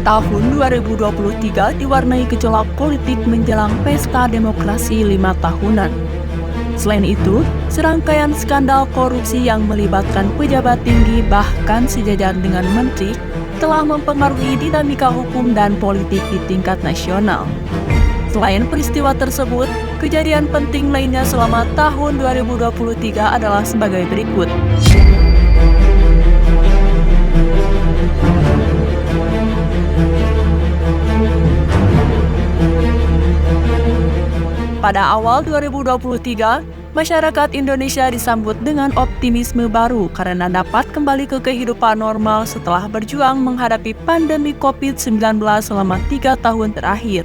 Tahun 2023 diwarnai gejolak politik menjelang pesta demokrasi 5 tahunan. Selain itu, serangkaian skandal korupsi yang melibatkan pejabat tinggi bahkan sejajar dengan menteri telah mempengaruhi dinamika hukum dan politik di tingkat nasional. Selain peristiwa tersebut, kejadian penting lainnya selama tahun 2023 adalah sebagai berikut. Pada awal 2023, masyarakat Indonesia disambut dengan optimisme baru karena dapat kembali ke kehidupan normal setelah berjuang menghadapi pandemi COVID-19 selama 3 tahun terakhir.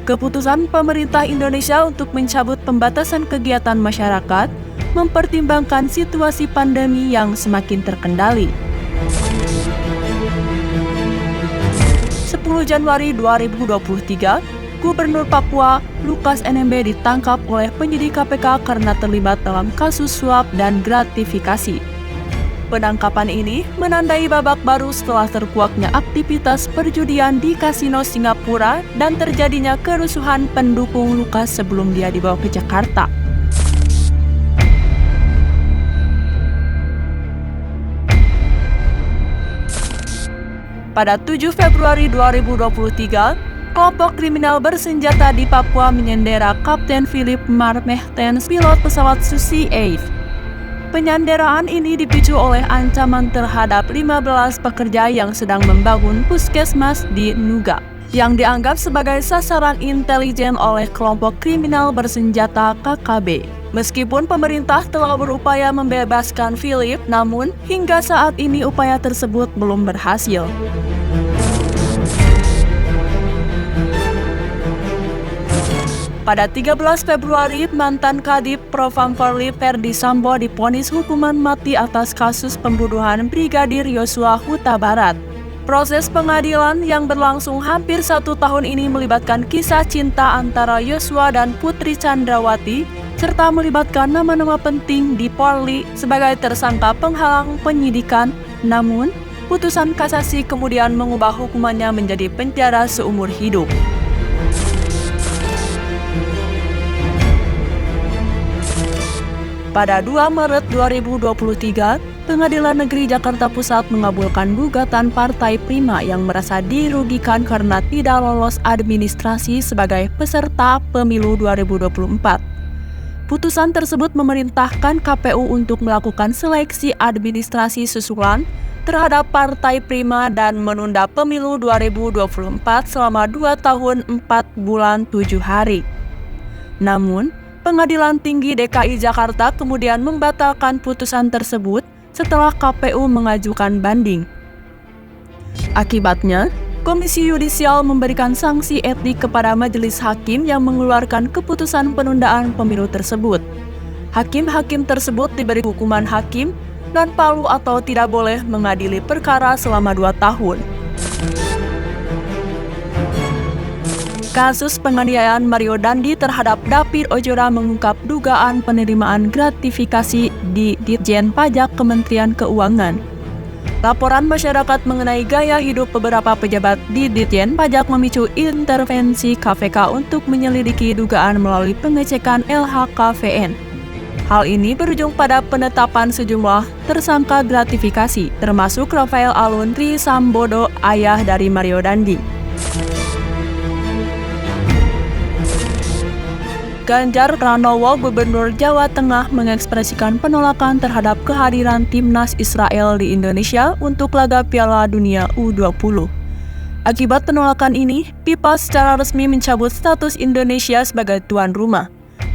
Keputusan pemerintah Indonesia untuk mencabut pembatasan kegiatan masyarakat mempertimbangkan situasi pandemi yang semakin terkendali. 10 Januari 2023, Gubernur Papua, Lukas NMB ditangkap oleh penyidik KPK karena terlibat dalam kasus suap dan gratifikasi. Penangkapan ini menandai babak baru setelah terkuaknya aktivitas perjudian di kasino Singapura dan terjadinya kerusuhan pendukung Lukas sebelum dia dibawa ke Jakarta. Pada 7 Februari 2023, kelompok kriminal bersenjata di Papua menyandera Kapten Philip Marmehtens, pilot pesawat Susi Air. Penyanderaan ini dipicu oleh ancaman terhadap 15 pekerja yang sedang membangun puskesmas di Nuga, yang dianggap sebagai sasaran intelijen oleh kelompok kriminal bersenjata KKB. Meskipun pemerintah telah berupaya membebaskan Philip, namun hingga saat ini upaya tersebut belum berhasil. Pada 13 Februari, mantan Kadif Propam Polri Ferdy Sambo divonis hukuman mati atas kasus pembunuhan Brigadir Yosua Huta Barat. Proses pengadilan yang berlangsung hampir 1 tahun ini melibatkan kisah cinta antara Yosua dan Putri Chandrawati, serta melibatkan nama-nama penting di Polri sebagai tersangka penghalang penyidikan. Namun, putusan kasasi kemudian mengubah hukumannya menjadi penjara seumur hidup. Pada 2 Maret 2023, Pengadilan Negeri Jakarta Pusat mengabulkan gugatan Partai Prima yang merasa dirugikan karena tidak lolos administrasi sebagai peserta pemilu 2024. Putusan tersebut memerintahkan KPU untuk melakukan seleksi administrasi susulan terhadap Partai Prima dan menunda pemilu 2024 selama 2 tahun 4 bulan 7 hari. Namun, Pengadilan Tinggi DKI Jakarta kemudian membatalkan putusan tersebut setelah KPU mengajukan banding. Akibatnya, Komisi Yudisial memberikan sanksi etik kepada majelis hakim yang mengeluarkan keputusan penundaan pemilu tersebut. Hakim-hakim tersebut diberi hukuman hakim dan palu atau tidak boleh mengadili perkara selama 2 tahun. Kasus penganiayaan Mario Dandi terhadap David Ozora mengungkap dugaan penerimaan gratifikasi di Ditjen Pajak Kementerian Keuangan. Laporan masyarakat mengenai gaya hidup beberapa pejabat di Ditjen Pajak memicu intervensi KPK untuk menyelidiki dugaan melalui pengecekan LHKPN. Hal ini berujung pada penetapan sejumlah tersangka gratifikasi, termasuk Rafael Alun Trisambodo, ayah dari Mario Dandi. Ganjar Pranowo, Gubernur Jawa Tengah, mengekspresikan penolakan terhadap kehadiran timnas Israel di Indonesia untuk laga Piala Dunia U20. Akibat penolakan ini, FIFA secara resmi mencabut status Indonesia sebagai tuan rumah.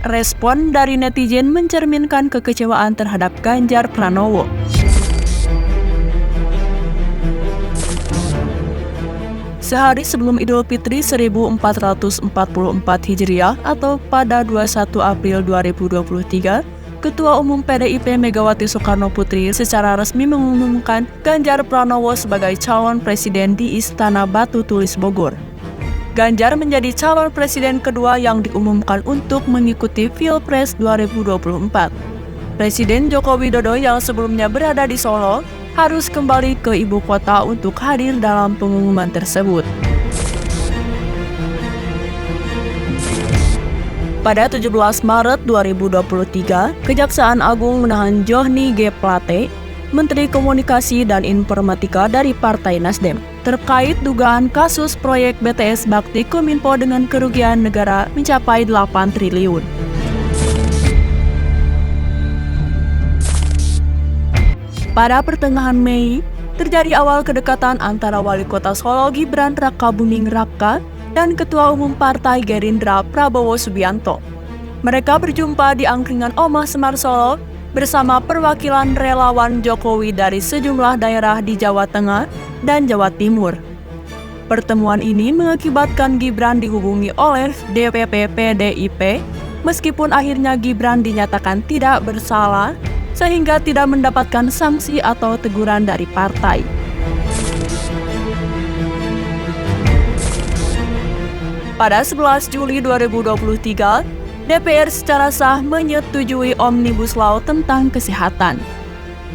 Respon dari netizen mencerminkan kekecewaan terhadap Ganjar Pranowo. Sehari sebelum Idul Fitri 1444 Hijriah atau pada 21 April 2023, Ketua Umum PDIP Megawati Soekarno Putri secara resmi mengumumkan Ganjar Pranowo sebagai calon presiden di Istana Batu Tulis Bogor. Ganjar menjadi calon presiden kedua yang diumumkan untuk mengikuti Pilpres 2024. Presiden Joko Widodo yang sebelumnya berada di Solo harus kembali ke ibu kota untuk hadir dalam pengumuman tersebut. Pada 17 Maret 2023, Kejaksaan Agung menahan Johnny G. Plate, Menteri Komunikasi dan Informatika dari Partai Nasdem, terkait dugaan kasus proyek BTS Bakti Kominfo dengan kerugian negara mencapai 8 triliun. Pada pertengahan Mei, terjadi awal kedekatan antara Wali Kota Solo Gibran Rakabuming Raka dan Ketua Umum Partai Gerindra Prabowo Subianto. Mereka berjumpa di angkringan Omah Semar Solo bersama perwakilan relawan Jokowi dari sejumlah daerah di Jawa Tengah dan Jawa Timur. Pertemuan ini mengakibatkan Gibran dihubungi oleh DPP PDIP, meskipun akhirnya Gibran dinyatakan tidak bersalah, sehingga tidak mendapatkan sanksi atau teguran dari partai. Pada 11 Juli 2023, DPR secara sah menyetujui Omnibus Law tentang kesehatan.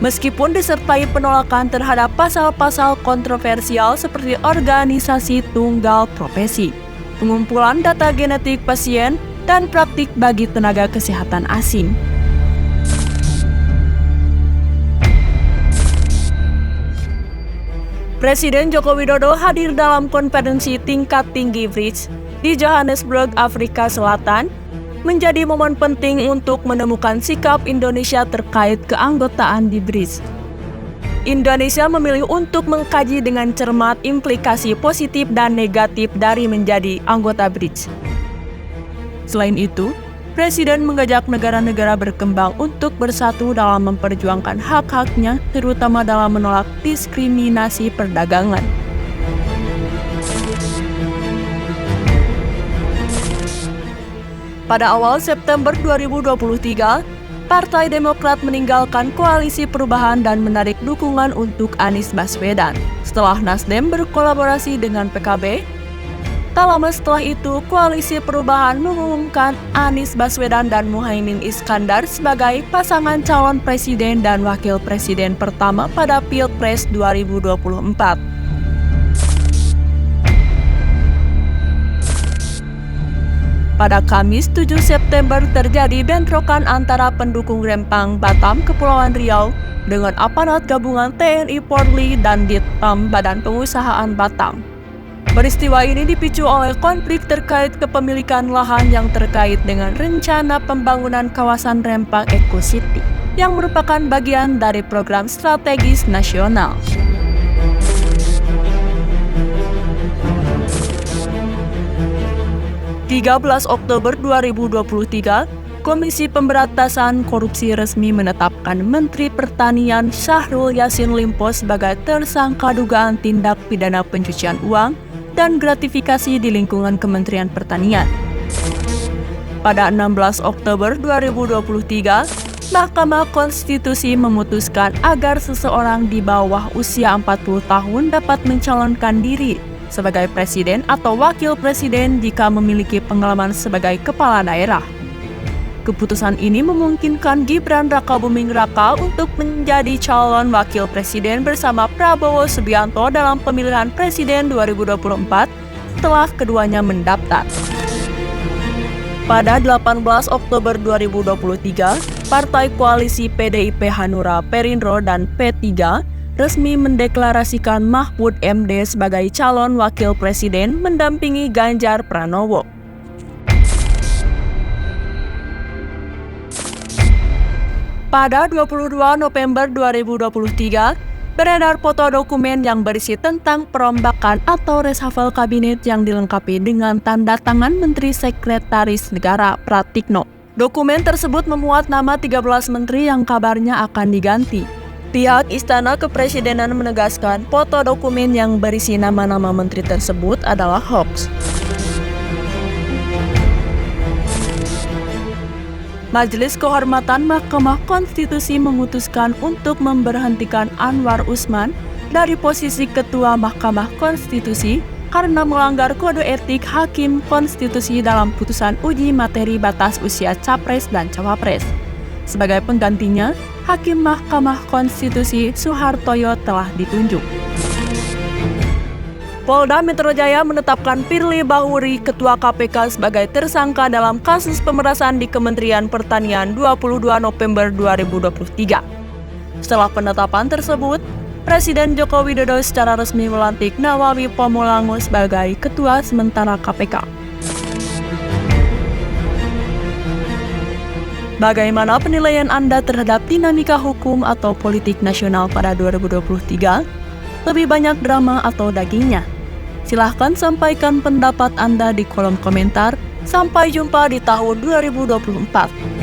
Meskipun disertai penolakan terhadap pasal-pasal kontroversial seperti organisasi tunggal profesi, pengumpulan data genetik pasien, dan praktik bagi tenaga kesehatan asing. Presiden Joko Widodo hadir dalam konferensi tingkat tinggi BRICS di Johannesburg, Afrika Selatan, menjadi momen penting untuk menemukan sikap Indonesia terkait keanggotaan di BRICS. Indonesia memilih untuk mengkaji dengan cermat implikasi positif dan negatif dari menjadi anggota BRICS. Selain itu, Presiden mengajak negara-negara berkembang untuk bersatu dalam memperjuangkan hak-haknya, terutama dalam menolak diskriminasi perdagangan. Pada awal September 2023, Partai Demokrat meninggalkan Koalisi Perubahan dan menarik dukungan untuk Anies Baswedan. Setelah Nasdem berkolaborasi dengan PKB, tak lama setelah itu, Koalisi Perubahan mengumumkan Anies Baswedan dan Muhaimin Iskandar sebagai pasangan calon presiden dan wakil presiden pertama pada Pilpres 2024. Pada Kamis 7 September terjadi bentrokan antara pendukung Rempang Batam Kepulauan Riau dengan aparat gabungan TNI Polri dan Ditem Badan Pengusahaan Batam. Peristiwa ini dipicu oleh konflik terkait kepemilikan lahan yang terkait dengan rencana pembangunan kawasan Rempang Eco City, yang merupakan bagian dari program strategis nasional. (13 Oktober 2023), Komisi Pemberantasan Korupsi resmi menetapkan Menteri Pertanian Syahrul Yassin Limpo sebagai tersangka dugaan tindak pidana pencucian uang dan gratifikasi di lingkungan Kementerian Pertanian. Pada 16 Oktober 2023, Mahkamah Konstitusi memutuskan agar seseorang di bawah usia 40 tahun dapat mencalonkan diri sebagai presiden atau wakil presiden jika memiliki pengalaman sebagai kepala daerah. Keputusan ini memungkinkan Gibran Rakabuming Raka untuk menjadi calon wakil presiden bersama Prabowo Subianto dalam pemilihan presiden 2024 setelah keduanya mendaftar. Pada 18 Oktober 2023, Partai Koalisi PDIP Hanura, Perindro, dan P3 resmi mendeklarasikan Mahfud MD sebagai calon wakil presiden mendampingi Ganjar Pranowo. Pada 22 November 2023, beredar foto dokumen yang berisi tentang perombakan atau reshuffle kabinet yang dilengkapi dengan tanda tangan Menteri Sekretaris Negara Pratikno. Dokumen tersebut memuat nama 13 menteri yang kabarnya akan diganti. Pihak Istana Kepresidenan menegaskan foto dokumen yang berisi nama-nama menteri tersebut adalah hoax. Majelis Kehormatan Mahkamah Konstitusi memutuskan untuk memberhentikan Anwar Usman dari posisi Ketua Mahkamah Konstitusi karena melanggar kode etik Hakim Konstitusi dalam putusan uji materi batas usia Capres dan Cawapres. Sebagai penggantinya, Hakim Mahkamah Konstitusi Suhartoyo telah ditunjuk. Polda Metro Jaya menetapkan Firly Bahuri, Ketua KPK, sebagai tersangka dalam kasus pemerasan di Kementerian Pertanian 22 November 2023. Setelah penetapan tersebut, Presiden Joko Widodo secara resmi melantik Nawawi Pamulango sebagai Ketua Sementara KPK. Bagaimana penilaian Anda terhadap dinamika hukum atau politik nasional pada 2023? Lebih banyak drama atau dagingnya? Silahkan sampaikan pendapat Anda di kolom komentar. Sampai jumpa di tahun 2024.